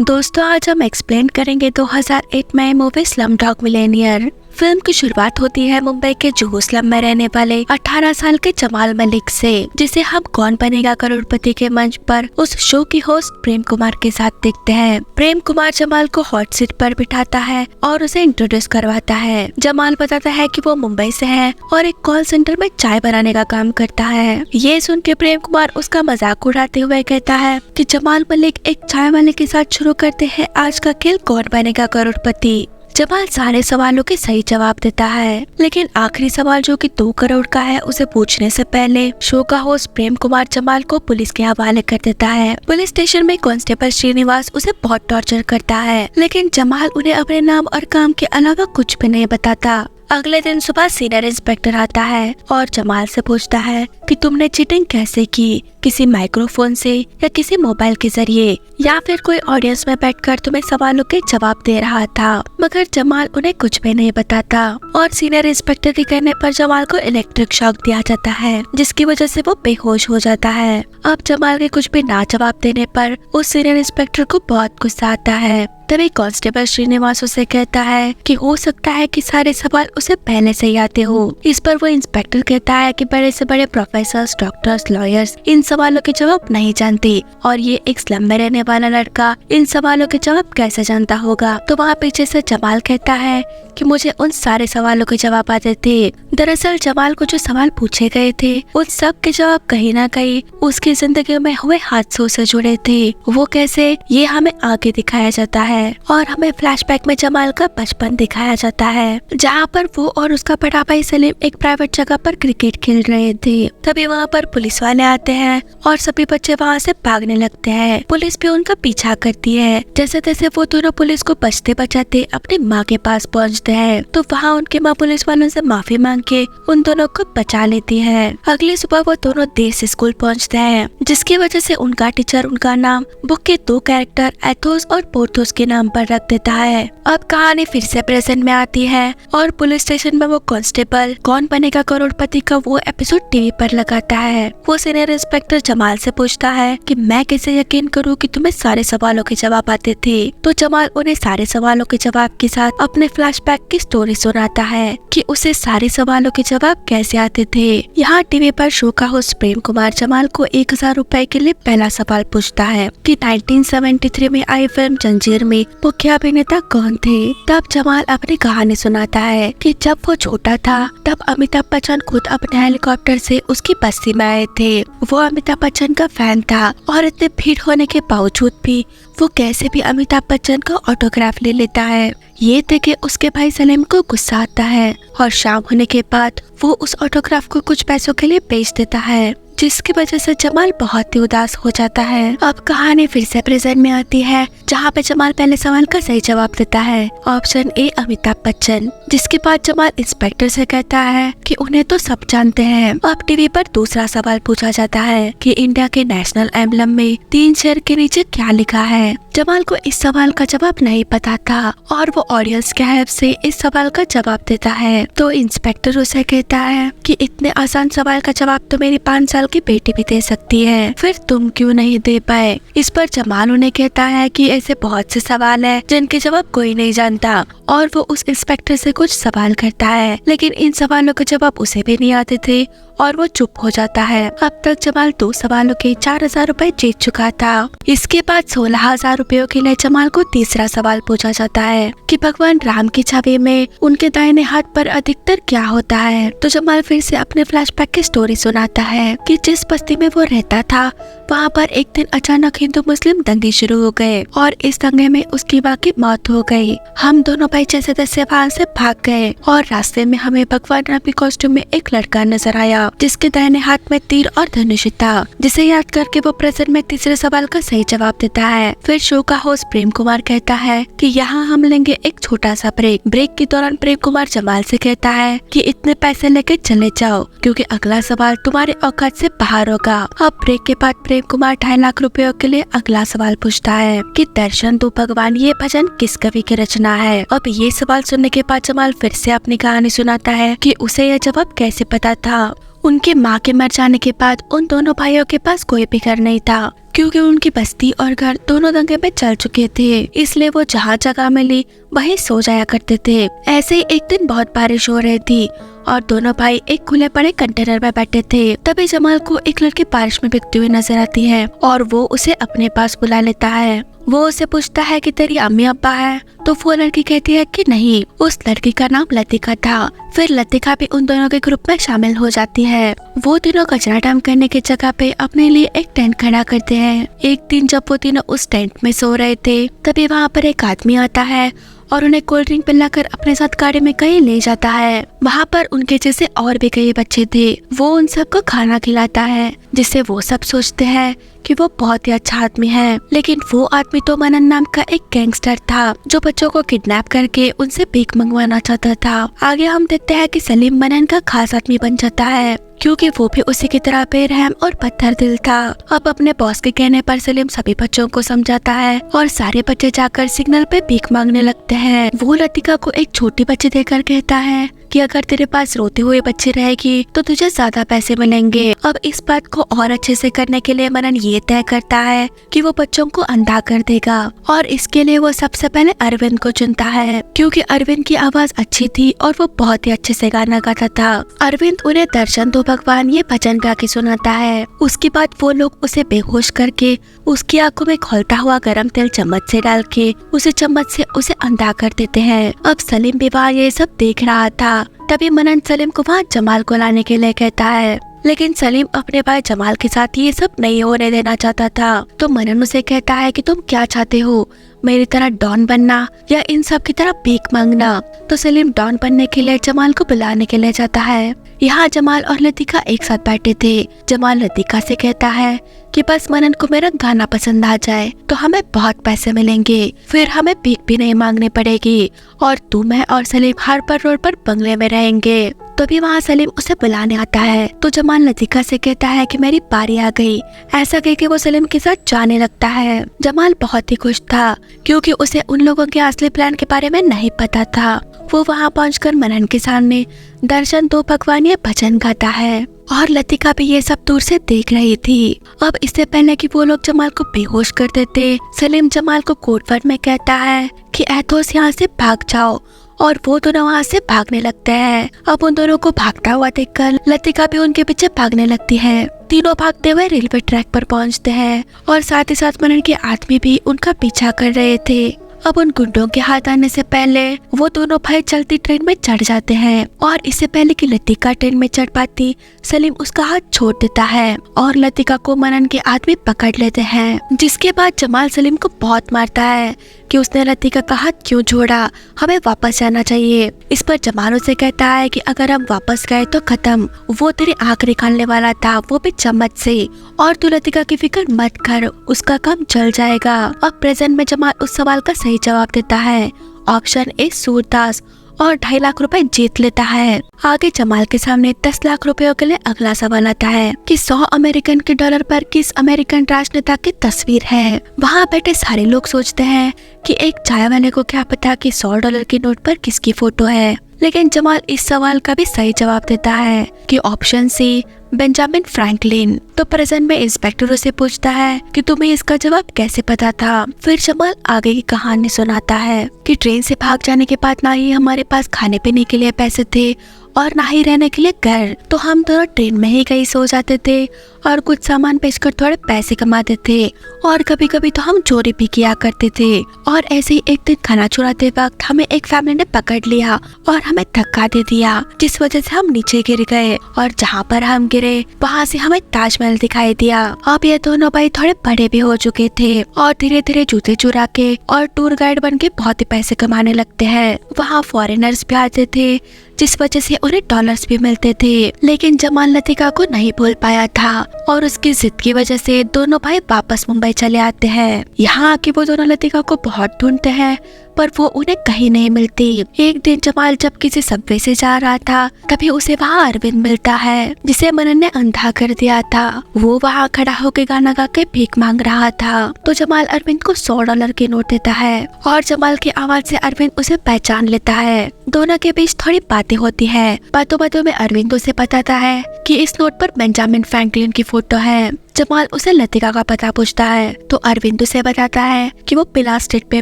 दोस्तों आज हम एक्सप्लेन करेंगे 2008 में मूवी स्लमडॉग मिलियनेयर। फिल्म की शुरुआत होती है मुंबई के जुहू स्लम में रहने वाले 18 साल के जमाल मलिक से, जिसे हम कौन बनेगा करोड़पति के मंच पर उस शो की होस्ट प्रेम कुमार के साथ देखते हैं। प्रेम कुमार जमाल को हॉट सीट पर बिठाता है और उसे इंट्रोड्यूस करवाता है। जमाल बताता है कि वो मुंबई से है और एक कॉल सेंटर में चाय बनाने का काम करता है। ये सुन के प्रेम कुमार उसका मजाक उड़ाते हुए कहता है कि जमाल मलिक एक चाय वाले के साथ शुरू करते हैं आज का खेल कौन बनेगा करोड़पति। जमाल सारे सवालों के सही जवाब देता है, लेकिन आखिरी सवाल जो कि 2 करोड़ का है उसे पूछने से पहले शो का होस्ट प्रेम कुमार जमाल को पुलिस के हवाले कर देता है। पुलिस स्टेशन में कांस्टेबल श्रीनिवास उसे बहुत टॉर्चर करता है, लेकिन जमाल उन्हें अपने नाम और काम के अलावा कुछ भी नहीं बताता। अगले दिन सुबह सीनियर इंस्पेक्टर आता है और जमाल से पूछता है कि तुमने चीटिंग कैसे की, किसी माइक्रोफोन से या किसी मोबाइल के जरिए, या फिर कोई ऑडियंस में बैठकर तुम्हें सवालों के जवाब दे रहा था। मगर जमाल उन्हें कुछ भी नहीं बताता और सीनियर इंस्पेक्टर के कहने पर जमाल को इलेक्ट्रिक शॉक दिया जाता है, जिसकी वजह से वो बेहोश हो जाता है। अब जमाल के कुछ भी ना जवाब देने पर उस सीनियर इंस्पेक्टर को बहुत गुस्सा आता है। तभी कांस्टेबल श्रीनिवास उसे कहता है कि हो सकता है कि सारे सवाल उसे पहले से ही आते हो। इस पर वो इंस्पेक्टर कहता है कि बड़े से बड़े प्रोफेसर्स, डॉक्टर्स, लॉयर्स इन सवालों के जवाब नहीं जानते और ये एक स्लम में रहने वाला लड़का इन सवालों के जवाब कैसे जानता होगा। तो वहाँ पीछे से जमाल कहता है कि मुझे उन सारे सवालों के जवाब आते थे। दरअसल जमाल को जो सवाल पूछे गए थे उन सब के जवाब कहीं ना कहीं उसकी जिंदगी में हुए हादसों से जुड़े थे। वो कैसे, ये हमें आगे दिखाया जाता है और हमें फ्लैशबैक में जमाल का बचपन दिखाया जाता है, जहाँ पर वो और उसका बड़ा भाई सलीम एक प्राइवेट जगह पर क्रिकेट खेल रहे थे। तभी वहाँ पर पुलिस वाले आते हैं और सभी बच्चे वहाँ से भागने लगते हैं। पुलिस भी उनका पीछा करती है। जैसे तैसे वो दोनों पुलिस को बचते बचाते अपनी माँ के पास पहुँचते हैं, तो वहाँ उनकी माँ पुलिस वालों से माफी मांग के उन दोनों को बचा लेती है। अगली सुबह वो दोनों देर से स्कूल पहुँचते हैं, जिसकी वजह से उनका टीचर उनका नाम बुक के 2 कैरेक्टर एथोस और पोर्थोस के नाम पर रख देता है। अब कहानी फिर से प्रेजेंट में आती है और पुलिस स्टेशन में वो कांस्टेबल कौन बनेगा करोड़पति का वो एपिसोड टीवी पर लगाता है। वो सीनियर इंस्पेक्टर जमाल से पूछता है कि मैं कैसे यकीन करूं कि तुम्हें सारे सवालों के जवाब आते थे। तो जमाल उन्हें सारे सवालों के जवाब के साथ अपने फ्लैशबैक की स्टोरी सुनाता है कि उसे सारे सवालों के जवाब कैसे आते थे। यहाँ टीवी पर शो का होस्ट प्रेम कुमार जमाल को 1000 रुपए के लिए पहला सवाल पूछता है कि 1973 में आई फिल्म जंजीर में मुख्य अभिनेता कौन थे। तब जमाल अपनी कहानी सुनाता है कि जब वो छोटा था तब अमिताभ बच्चन खुद अपने हेलीकॉप्टर से उसकी बस्ती में आए थे। वो अमिताभ बच्चन का फैन था और इतने भीड़ होने के बावजूद भी वो कैसे भी अमिताभ बच्चन का ऑटोग्राफ ले लेता है। ये देख के उसके भाई सलीम को गुस्सा आता है और शाम होने के बाद वो उस ऑटोग्राफ को कुछ पैसों के लिए बेच देता है, जिसकी वजह से जमाल बहुत ही उदास हो जाता है। अब कहानी फिर से प्रेजेंट में आती है, जहाँ पे जमाल पहले सवाल का सही जवाब देता है, ऑप्शन ए अमिताभ बच्चन। जिसके बाद जमाल इंस्पेक्टर से कहता है कि उन्हें तो सब जानते हैं। अब टीवी पर दूसरा सवाल पूछा जाता है कि इंडिया के नेशनल एम्बलम में 3 शेर के नीचे क्या लिखा है। जमाल को इस सवाल का जवाब नहीं पता था और वो ऑडियंस के हेल्प से इस सवाल का जवाब देता है। तो इंस्पेक्टर उसे कहता है कि इतने आसान सवाल का जवाब तो मेरी 5 साल की बेटी भी दे सकती है, फिर तुम क्यों नहीं दे पाए। इस पर जमाल उन्हें कहता है कि ऐसे बहुत से सवाल हैं जिनके जवाब कोई नहीं जानता, और वो उस इंस्पेक्टर से कुछ सवाल करता है, लेकिन इन सवालों के जवाब उसे भी नहीं आते थे और वो चुप हो जाता है। अब तक जमाल 2 सवालों के 4000 रुपए जीत चुका था। इसके बाद 16000 रुपयों के लिए जमाल को तीसरा सवाल पूछा जाता है कि भगवान राम की छवि में उनके दाहिने हाथ पर अधिकतर क्या होता है। तो जमाल फिर से अपने फ्लैशबैक की स्टोरी सुनाता है कि जिस बस्ती में वो रहता था वहाँ पर एक दिन अचानक हिंदू मुस्लिम दंगे शुरू हो गए और इस दंगे में उसकी माँ की मौत हो गई। हम दोनों भाई जैसे तैसे वहाँ से भाग गए और रास्ते में हमें भगवान राम के कॉस्ट्यूम में एक लड़का नजर आया, जिसके दाहिने हाथ में तीर और धनुष था, जिसे याद करके वो प्रेजेंट में तीसरे सवाल का सही जवाब देता है। फिर शो का होस्ट प्रेम कुमार कहता है कि यहाँ हम लेंगे एक छोटा सा ब्रेक। ब्रेक के दौरान प्रेम कुमार जमाल से कहता है कि इतने पैसे लेके चले जाओ क्योंकि अगला सवाल तुम्हारे औकात से बाहर होगा। अब ब्रेक के बाद प्रेम कुमार 2.5 लाख रुपयों के लिए अगला सवाल पूछता है कि दर्शन दो भगवान ये भजन किस कवि की रचना है। अब ये सवाल सुनने के बाद जमाल फिर से अपनी कहानी सुनाता है कि उसे यह जवाब कैसे पता था। उनके माँ के मर जाने के बाद उन दोनों भाइयों के पास कोई भी घर नहीं था, क्योंकि उनकी बस्ती और घर दोनों दंगे में चल चुके थे, इसलिए वो जहाँ जगह मिली वहीं सो जाया करते थे। ऐसे ही एक दिन बहुत बारिश हो रही थी और दोनों भाई एक खुले पड़े कंटेनर में बैठे थे। तभी जमाल को एक लड़की बारिश में भीगती हुई नजर आती है और वो उसे अपने पास बुला लेता है। वो उसे पूछता है कि तेरी अम्मी अब्बा है, तो वो लड़की कहती है कि नहीं। उस लड़की का नाम लतिका था। फिर लतिका भी उन दोनों के ग्रुप में शामिल हो जाती है। वो तीनों कचरा डंप करने की जगह पे अपने लिए एक टेंट खड़ा करते हैं। एक दिन जब वो तीनों उस टेंट में सो रहे थे, तभी वहाँ पर एक आदमी आता है और उन्हें कोल्ड ड्रिंक पिलाकर अपने साथ गाड़ी में कहीं ले जाता है। वहाँ पर उनके जैसे और भी कई बच्चे थे। वो उन सबको खाना खिलाता है, जिससे वो सब सोचते हैं कि वो बहुत ही अच्छा आदमी है। लेकिन वो आदमी तो मनन नाम का एक गैंगस्टर था, जो बच्चों को किडनैप करके उनसे भीख मंगवाना चाहता था। आगे हम देखते हैं कि सलीम मनन का खास आदमी बन जाता है, क्योंकि वो भी उसी की तरह बेरहम और पत्थर दिल था। अब अपने बॉस के कहने पर सलीम सभी बच्चों को समझाता है और सारे बच्चे जाकर सिग्नल पे भीख मांगने लगते हैं। वो लतिका को एक छोटी बच्ची देकर कहता है कि अगर तेरे पास रोते हुए बच्चे रहेगी तो तुझे ज्यादा पैसे मिलेंगे। अब इस बात को और अच्छे से करने के लिए मनन ये तय करता है कि वो बच्चों को अंधा कर देगा और इसके लिए वो सबसे पहले अरविंद को चुनता है, क्योंकि अरविंद की आवाज अच्छी थी और वो बहुत ही अच्छे से गाना गाता था। अरविंद उन्हें दर्शन दो भगवान ये भजन गा के सुनाता है। उसके बाद वो लोग उसे बेहोश करके उसकी आंखों में खौलता हुआ गर्म तेल चम्मच से डाल के उसे चम्मच से उसे अंधा कर देते हैं। अब सलीम भी वहाँ ये सब देख रहा था। तभी मनन सलीम को वहाँ जमाल को लाने के लिए कहता है, लेकिन सलीम अपने भाई जमाल के साथ ये सब नहीं होने देना चाहता था। तो मनन उसे कहता है कि तुम क्या चाहते हो, मेरी तरह डॉन बनना या इन सब की तरह भीख मांगना। तो सलीम डॉन बनने के लिए जमाल को बुलाने के लिए जाता है। यहाँ जमाल और लतिका एक साथ बैठे थे। जमाल लतिका से कहता है कि बस मनन को मेरा गाना पसंद आ जाए तो हमें बहुत पैसे मिलेंगे, फिर हमें भीख भी नहीं मांगनी पड़ेगी और तू, मैं और सलीम हार्बर रोड पर बंगले में रहेंगे। तो भी वहाँ सलीम उसे बुलाने आता है। तो जमाल लतिका से कहता है कि मेरी बारी आ गई। ऐसा कह के वो सलीम के साथ जाने लगता है। जमाल बहुत ही खुश था, क्योंकि उसे उन लोगों के असली प्लान के बारे में नहीं पता था। वो वहाँ पहुंचकर मनन के सामने दर्शन दो भगवान ये भजन गाता है और लतिका भी ये सब दूर से देख रही थी। अब इससे पहले कि वो लोग जमाल को बेहोश कर देते, सलीम जमाल को कोड वर्ड में कहता है कि एथोस यहाँ से भाग जाओ और वो दोनों वहाँ से भागने लगते हैं। अब उन दोनों को भागता हुआ देखकर लतिका भी उनके पीछे भागने लगती है। तीनों भागते हुए रेलवे ट्रैक पर पहुँचते हैं और साथ ही साथ मनन के आदमी भी उनका पीछा कर रहे थे। अब उन गुंडों के हाथ आने से पहले वो दोनों भाई चलती ट्रेन में चढ़ जाते हैं और इससे पहले कि लतिका ट्रेन में चढ़ पाती, सलीम उसका हाथ छोड़ देता है और लतिका को मनन के आदमी पकड़ लेते हैं। जिसके बाद जमाल सलीम को बहुत मारता है कि उसने लतिका का हाथ क्यों छोड़ा, हमें वापस जाना चाहिए। इस पर जमाल उसे कहता है कि अगर हम वापस गए तो खत्म, वो तेरी आंख निकालने वाला था, वो भी चम्मच से, और तू लतिका की फिक्र मत कर, उसका काम चल जाएगा। अब प्रेजेंट में जमाल उस सवाल का सही जवाब देता है। ऑप्शन ए सूरदास और 2.5 लाख रुपए जीत लेता है। आगे जमाल के सामने 10 लाख रुपयों के लिए अगला सवाल आता है कि 100 अमेरिकन के डॉलर पर किस अमेरिकन राजनेता की तस्वीर है। वहाँ बैठे सारे लोग सोचते हैं कि एक चाय वाले को क्या पता कि 100 डॉलर के नोट पर किसकी फोटो है, लेकिन जमाल इस सवाल का भी सही जवाब देता है कि ऑप्शन सी बेंजामिन फ्रैंकलिन। तो प्रेजेंट में इंस्पेक्टर उसे पूछता है कि तुम्हें इसका जवाब कैसे पता था। फिर जमाल आगे की कहानी सुनाता है कि ट्रेन से भाग जाने के बाद ना ही हमारे पास खाने पीने के लिए पैसे थे और ना ही रहने के लिए घर, तो हम दोनों ट्रेन में ही कहीं सो जाते थे और कुछ सामान बेचकर थोड़े पैसे कमाते थे और कभी कभी तो हम चोरी भी किया करते थे। और ऐसे ही एक दिन खाना चुराते वक्त हमें एक फैमिली ने पकड़ लिया और हमें धक्का दे दिया, जिस वजह से हम नीचे गिर गए और जहाँ पर हम गिरे वहाँ से हमें ताजमहल दिखाई दिया। अब ये दोनों भाई थोड़े बड़े भी हो चुके थे और धीरे धीरे जूते चुरा के और टूर गाइड बन के बहुत ही पैसे कमाने लगते हैं। वहाँ फॉरेनर्स भी आते थे, जिस वजह से उन्हें डॉलर्स भी मिलते थे। लेकिन जमाल लतिका को नहीं भूल पाया था और उसकी जिद की वजह से दोनों भाई वापस मुंबई चले आते हैं। यहाँ आके वो दोनों लतिका को बहुत ढूंढते हैं पर वो उन्हें कहीं नहीं मिलती। एक दिन जमाल जब किसी सबवे से जा रहा था, तभी उसे वहाँ अरविंद मिलता है, जिसे मनन ने अंधा कर दिया था। वो वहाँ खड़ा होकर गाना गा के भीख मांग रहा था। तो जमाल अरविंद को 100 डॉलर के नोट देता है और जमाल की आवाज से अरविंद उसे पहचान लेता है। दोनों के बीच थोड़ी बातें होती है। बातों बातों में अरविंद उसे बताता है कि इस नोट पर बेंजामिन फ्रैंकलिन की फोटो है। जमाल उसे लतिका का पता पूछता है तो अरविंद उसे बताता है कि वो पिला स्ट्रीट पे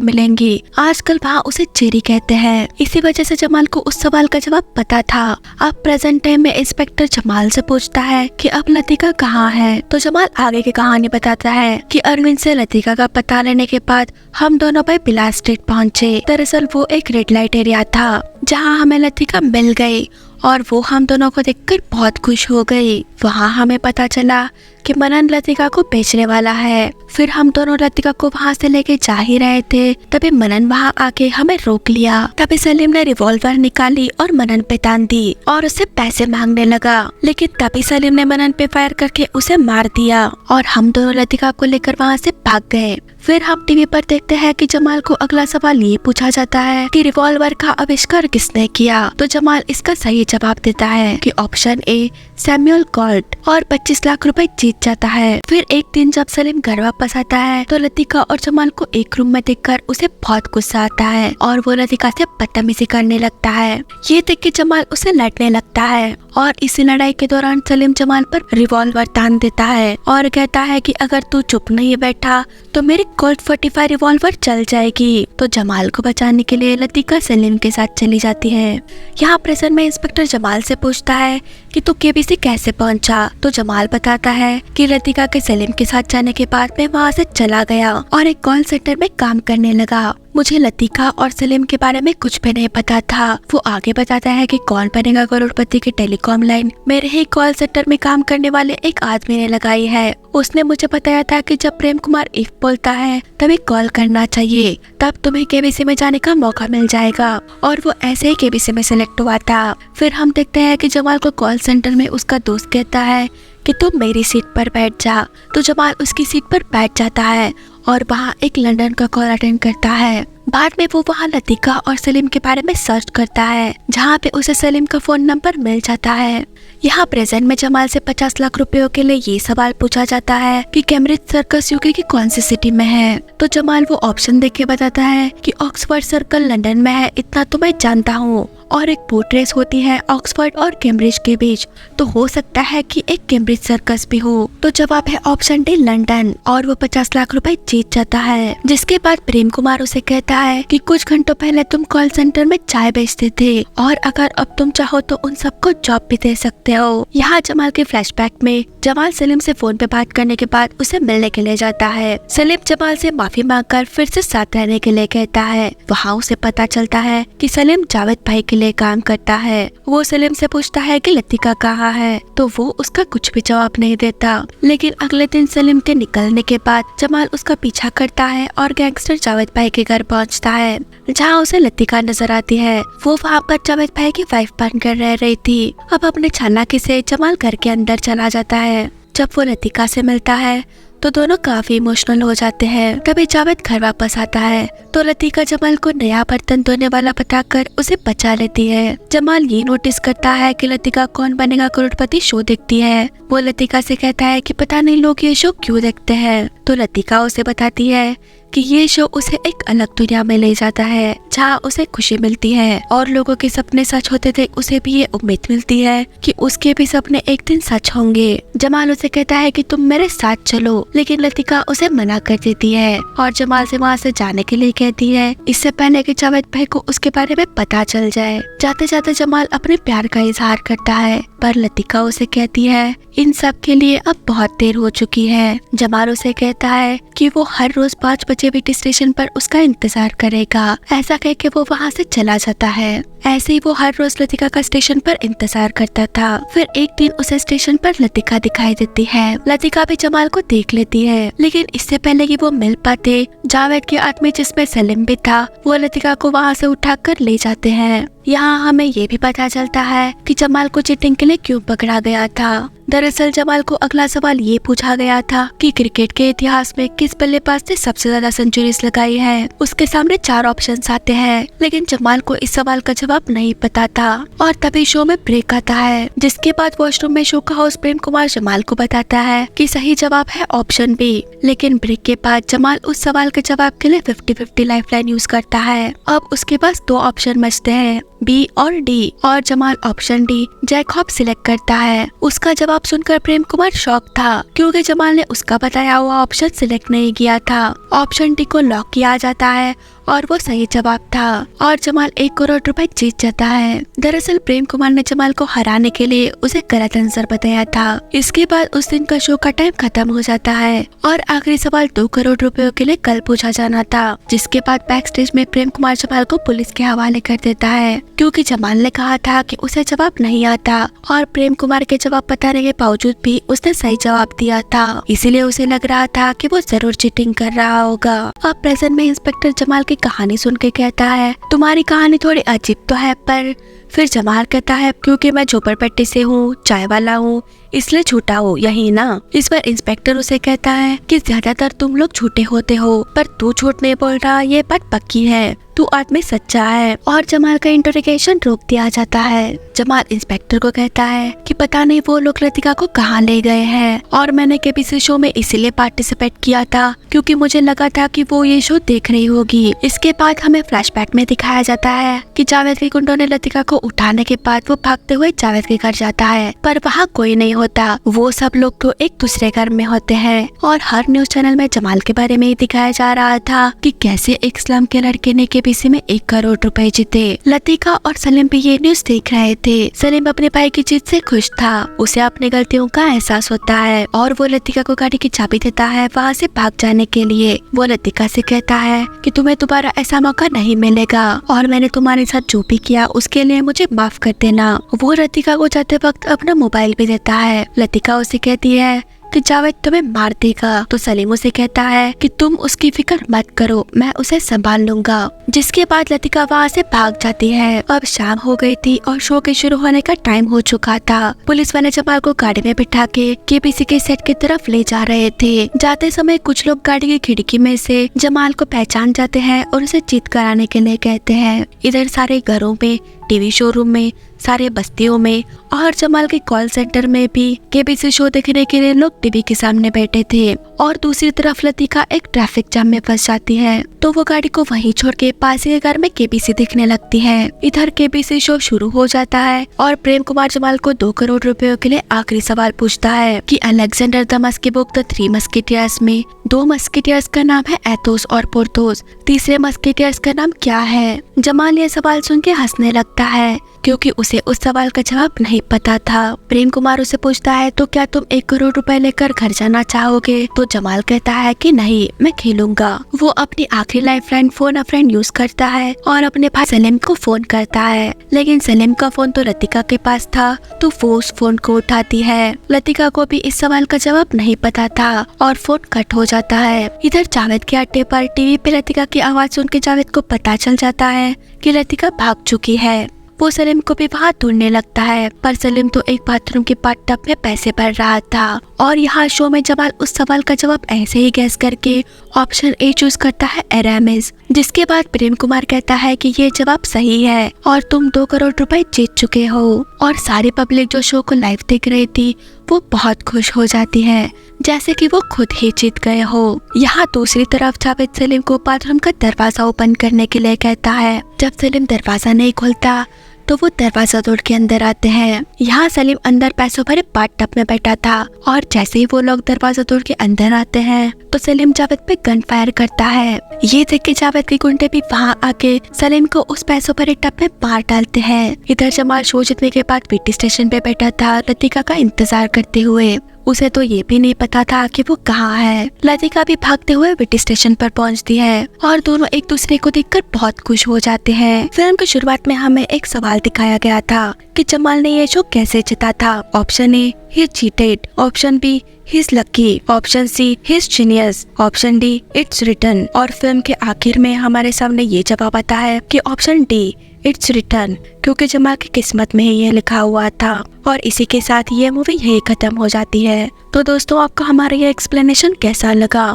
मिलेंगी। आजकल वहाँ उसे चेरी कहते हैं। इसी वजह से जमाल को उस सवाल का जवाब पता था। अब प्रेजेंट टाइम में इंस्पेक्टर जमाल से पूछता है कि अब लतिका कहाँ है। तो जमाल आगे की कहानी बताता है कि अरविंद से लतिका का पता लेने के बाद हम दोनों भाई पिला स्ट्रीट पहुँचे। दरअसल वो एक रेड लाइट एरिया था जहाँ हमें लतिका मिल गई और वो हम दोनों को देखकर बहुत खुश हो गई। वहाँ हमें पता चला कि मनन लतिका को बेचने वाला है। फिर हम दोनों लतिका को वहाँ से लेके जा ही रहे थे, तभी मनन वहाँ आके हमें रोक लिया। तभी सलीम ने रिवॉल्वर निकाली और मनन पे तान दी और उससे पैसे मांगने लगा, लेकिन तभी सलीम ने मनन पे फायर करके उसे मार दिया और हम दोनों लतिका को लेकर वहाँ से भाग गए। फिर हम टीवी पर देखते हैं कि जमाल को अगला सवाल ये पूछा जाता है कि रिवॉल्वर का आविष्कार किसने किया। तो जमाल इसका सही जवाब देता है कि ऑप्शन ए सैमुअल कॉल्ट और 25 लाख रुपए जीत जाता है। फिर एक दिन जब सलीम घर वापस आता है तो लतिका और जमाल को एक रूम में देखकर उसे बहुत गुस्सा आता है और वो लतिका से बदतमीजी करने लगता है। ये देख के जमाल उसे लड़ने लगता है और इसी लड़ाई के दौरान सलीम जमाल पर रिवॉल्वर तान देता है और कहता है कि अगर तू चुप नहीं बैठा तो मेरी कोल्ट 45 रिवॉल्वर चल जाएगी। तो जमाल को बचाने के लिए लतिका सलीम के साथ चली जाती है। यहाँ प्रेजेंट में इंस्पेक्टर जमाल से पूछता है कि तू केबीसी कैसे पहुंचा। तो जमाल बताता है कि लतिका के सलीम के साथ जाने के बाद मैं वहाँ से चला गया और एक कॉल सेंटर में काम करने लगा। मुझे लतिका और सलीम के बारे में कुछ भी नहीं पता था। वो आगे बताता है कि कौन बनेगा करोड़पति की टेलीकॉम लाइन मेरे ही कॉल सेंटर में काम करने वाले एक आदमी ने लगाई है। उसने मुझे बताया था कि जब प्रेम कुमार इफ बोलता है तभी कॉल करना चाहिए, तब तुम्हें केबीसी में जाने का मौका मिल जाएगा। और वो ऐसे ही केबीसी में सिलेक्ट हुआ था। फिर हम देखते हैं कि जमाल को कॉल सेंटर में उसका दोस्त कहता है कि तुम मेरी सीट पर बैठ जा। तो जमाल उसकी सीट पर बैठ जाता है और वहाँ एक लंदन का कॉल अटेंड करता है। बाद में वो वहाँ लतिका और सलीम के बारे में सर्च करता है, जहाँ पे उसे सलीम का फोन नंबर मिल जाता है। यहाँ प्रेजेंट में जमाल से 50 लाख रुपयों के लिए ये सवाल पूछा जाता है कि कैम्ब्रिज सर्कस यूके की कौन सी सिटी में है। तो जमाल वो ऑप्शन देख के बताता है कि ऑक्सफोर्ड सर्कल लंदन में है, इतना तो मैं जानता हूँ। और एक बोट रेस होती है ऑक्सफोर्ड और कैम्ब्रिज के बीच, तो हो सकता है कि एक कैम्ब्रिज सर्कस भी हो। तो जवाब है ऑप्शन डी लंदन और वो 50 लाख रुपए जीत जाता है। जिसके बाद प्रेम कुमार उसे कहता है कि कुछ घंटों पहले तुम कॉल सेंटर में चाय बेचते थे और अगर अब तुम चाहो तो उन सबको जॉब भी दे सकते हो। यहाँ जमाल के फ्लैशबैक में जमाल सलीम से फोन पे बात करने के बाद उसे मिलने के लिए जाता है। सलीम जमाल से माफी मांगकर फिर से साथ रहने के लिए कहता है। वहाँ उसे पता चलता है कि सलीम जावेद भाई के लिए काम करता है। वो सलीम से पूछता है कि लतिका कहाँ है, तो वो उसका कुछ भी जवाब नहीं देता। लेकिन अगले दिन सलीम के निकलने के बाद जमाल उसका पीछा करता है और गैंगस्टर जावेद भाई के घर पहुँचता है, जहाँ उसे लतिका नजर आती है। वो वहाँ पर जावेद भाई की वाइफ बनकर रह रही थी। अब अपने चालाकी से जमाल घर के अंदर चला जाता है। जब वो लतिका से मिलता है तो दोनों काफी इमोशनल हो जाते हैं। तभी जावेद घर वापस आता है तो लतिका जमाल को नया बर्तन धोने वाला बताकर उसे बचा लेती है। जमाल ये नोटिस करता है कि लतिका कौन बनेगा करोड़पति शो देखती है। वो लतिका से कहता है कि पता नहीं लोग ये शो क्यों देखते हैं। तो लतिका उसे बताती है कि ये शो उसे एक अलग दुनिया में ले जाता है, जहाँ उसे खुशी मिलती है और लोगों के सपने सच होते थे। उसे भी ये उम्मीद मिलती है कि उसके भी सपने एक दिन सच होंगे। जमाल उसे कहता है कि तुम मेरे साथ चलो, लेकिन लतिका उसे मना कर देती है और जमाल से वहाँ से जाने के लिए कहती है, इससे पहले कि जावेद भाई को उसके बारे में पता चल जाए। जाते जाते जमाल अपने प्यार का इजहार करता है, पर लतिका उसे कहती है इन सब के लिए अब बहुत देर हो चुकी है। जमाल उसे कहता है कि वो हर रोज 5 बजे बीटी स्टेशन पर उसका इंतजार करेगा। ऐसा कह के वो वहाँ से चला जाता है। ऐसे ही वो हर रोज लतिका का स्टेशन पर इंतजार करता था। फिर एक दिन उसे स्टेशन पर लतिका दिखाई देती है। लतिका भी जमाल को देख लेती है, लेकिन इससे पहले कि वो मिल पाते, जावेद के आदमी जिसमें सलीम भी था वो लतिका को वहाँ से उठाकर ले जाते हैं। यहाँ हमें ये भी पता चलता है कि जमाल को चीटिंग के लिए क्यों पकड़ा गया था। दरअसल जमाल को अगला सवाल ये पूछा गया था कि क्रिकेट के इतिहास में किस बल्लेबाज ने सबसे ज्यादा सेंचुरीज लगाई है। उसके सामने 4 ऑप्शंस आते हैं, लेकिन जमाल को इस सवाल का जवाब नहीं पता था। और तभी शो में ब्रेक आता है, जिसके बाद वॉशरूम में शो का होस्ट प्रेम कुमार जमाल को बताता है कि सही जवाब है ऑप्शन बी। लेकिन ब्रेक के बाद जमाल उस सवाल के जवाब के लिए 50-50 लाइफलाइन यूज करता है। अब उसके पास 2 ऑप्शन बचते हैं, बी और डी, और जमाल ऑप्शन डी जैकहॉप सिलेक्ट करता है। उसका जवाब जवाब सुनकर प्रेम कुमार शॉक था, क्योंकि जमाल ने उसका बताया हुआ ऑप्शन सिलेक्ट नहीं किया था। ऑप्शन डी को लॉक किया जाता है और वो सही जवाब था और जमाल 1 करोड़ रुपए जीत जाता है। दरअसल प्रेम कुमार ने जमाल को हराने के लिए उसे गलत आंसर बताया था। इसके बाद उस दिन का शो का टाइम खत्म हो जाता है और आखिरी सवाल 2 करोड़ रुपयों के लिए कल पूछा जाना था, जिसके बाद बैक स्टेज में प्रेम कुमार जमाल को पुलिस के हवाले कर देता है, क्योंकि जमाल ने कहा था कि उसे जवाब नहीं आता और प्रेम कुमार के जवाब बताने के बावजूद भी उसने सही जवाब दिया था। इसीलिए उसे लग रहा था कि वो जरूर चीटिंग कर रहा होगा। अब प्रेजेंट में इंस्पेक्टर जमाल की कहानी सुन के कहता है, तुम्हारी कहानी थोड़ी अजीब तो है, पर फिर जमाल कहता है, क्योंकि मैं झोपड़पट्टी से हूँ, चाय वाला हूँ, इसलिए झूठा हो, यही ना। इस पर इंस्पेक्टर उसे कहता है कि ज्यादातर तुम लोग झूठे होते हो, पर तू झूठ नहीं बोल रहा, ये बात पक्की है, तू आदमी सच्चा है। और जमाल का इंटरोगेशन रोक दिया जाता है। जमाल इंस्पेक्टर को कहता है कि पता नहीं वो लोग लतिका को कहाँ ले गए हैं, और मैंने केबीसी शो में इसीलिए पार्टिसिपेट किया था क्योंकि मुझे लगा था कि वो ये शो देख रही होगी। इसके बाद हमें फ्लैशबैक में दिखाया जाता है कि जावेद के गुंडों ने लतिका को उठाने के बाद वो भागते हुए जावेद के घर जाता है, पर वहाँ कोई नहीं होता। वो सब लोग तो एक दूसरे घर में होते हैं और हर न्यूज चैनल में जमाल के बारे में ही दिखाया जा रहा था कि कैसे एक स्लम के लड़के ने केबीसी में 1 करोड़ रुपए जीते। लतिका और सलीम भी ये न्यूज देख रहे थे। सलीम अपने भाई की जीत से खुश था, उसे अपनी गलतियों का एहसास होता है और वो लतिका को गाड़ी की चाबी देता है वहाँ से भाग जाने के लिए। वो लतिका से कहता है कि तुम्हें दोबारा ऐसा मौका नहीं मिलेगा और मैंने तुम्हारे साथ जो भी किया उसके लिए मुझे माफ कर देना। वो लतिका को जाते वक्त अपना मोबाइल भी देता है। लतिका उसे कहती है कि जावेद तुम्हें मार देगा, तो सलीम उसे कहता है कि तुम उसकी फिक्र मत करो, मैं उसे संभाल लूंगा। जिसके बाद लतिका वहाँ से भाग जाती है। अब शाम हो गई थी और शो के शुरू होने का टाइम हो चुका था। पुलिस वाले जमाल को गाड़ी में बिठा के केबीसी के सेट की तरफ ले जा रहे थे। जाते समय कुछ लोग गाड़ी की खिड़की में से जमाल को पहचान जाते हैं और उसे चीट कराने के लिए कहते हैं। इधर सारे घरों में, टीवी शोरूम में, सारे बस्तियों में और जमाल के कॉल सेंटर में भी केबीसी शो देखने के लिए लोग टीवी के सामने बैठे थे। और दूसरी तरफ लतिका एक ट्रैफिक जाम में फंस जाती है, तो वो गाड़ी को वहीं छोड़ के पास के घर में केबीसी देखने लगती है। इधर केबीसी शो शुरू हो जाता है और प्रेम कुमार जमाल को 2 करोड़ रुपयों के लिए आखिरी सवाल पूछता है कि Alexander the musky book the 3 musketeers में 2 मस्केटियर्स का नाम है एथोस और पोर्थोस, तीसरे मस्केटियर्स का नाम क्या है। जमाल ये सवाल सुन के हंसने लगता है क्योंकि उसे उस सवाल का जवाब नहीं पता था। प्रेम कुमार उसे पूछता है, तो क्या तुम 1 करोड़ रुपए लेकर घर जाना चाहोगे? तो जमाल कहता है कि नहीं, मैं खेलूंगा। वो अपनी आखिरी लाइफलाइन फोन अ फ्रेंड यूज करता है और अपने भाई सलीम को फोन करता है, लेकिन सलीम का फोन तो लतिका के पास था, तो वो उस फोन को उठाती है। लतिका को भी इस सवाल का जवाब नहीं पता था और फोन कट हो जाता है। इधर जावेद के अड्डे पर टीवी पे लतिका की आवाज सुन के जावेद को पता चल जाता है कि लतिका भाग चुकी है। वो सलीम को भी वहाँ ढूंढने लगता है, पर सलीम तो एक बाथरूम के बाथटब में पैसे भर रहा था। और यहाँ शो में जमाल उस सवाल का जवाब ऐसे ही गैस करके ऑप्शन ए चूज करता है, एरामिस। जिसके बाद प्रेम कुमार कहता है कि ये जवाब सही है और तुम 2 करोड़ रुपए जीत चुके हो। और सारी पब्लिक जो शो को लाइव देख रही थी वो बहुत खुश हो जाती है, जैसे कि वो खुद ही जीत गए हो। यहाँ दूसरी तरफ जावेद सलीम को बाथरूम का दरवाजा ओपन करने के लिए कहता है। जब सलीम दरवाजा नहीं खोलता तो वो दरवाजा तोड़ के अंदर आते हैं। यहाँ सलीम अंदर पैसों भरे बाथटब में बैठा था और जैसे ही वो लोग दरवाजा तोड़ के अंदर आते हैं तो सलीम जावेद पे गन फायर करता है। ये देख के जावेद के गुंडे भी वहाँ आके सलीम को उस पैसों भरे टब में मार डालते हैं। इधर जमाल शो जीतने के बाद बीटी स्टेशन पे बैठा था लतिका का इंतजार करते हुए। उसे तो ये भी नहीं पता था कि वो कहाँ है। लतिका भी भागते हुए बीटी स्टेशन पर पहुंचती है और दोनों एक दूसरे को देखकर बहुत खुश हो जाते हैं। फिल्म की शुरुआत में हमें एक सवाल दिखाया गया था कि जमाल ने ये शो कैसे जीता था। Option A, he cheated, option B, he's lucky, option C, he's genius, option D, it's written। और फिल्म के आखिर में हमारे सामने ये जवाब आता है कि ऑप्शन डी, इट्स रिटर्न, क्योंकि जमाल की किस्मत में ही ये लिखा हुआ था। और इसी के साथ ये मूवी यही खत्म हो जाती है। तो दोस्तों, आपको हमारा ये एक्सप्लेनेशन कैसा लगा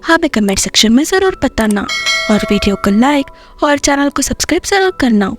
हमें कमेंट सेक्शन में जरूर बताना और वीडियो को लाइक और चैनल को सब्सक्राइब जरूर करना।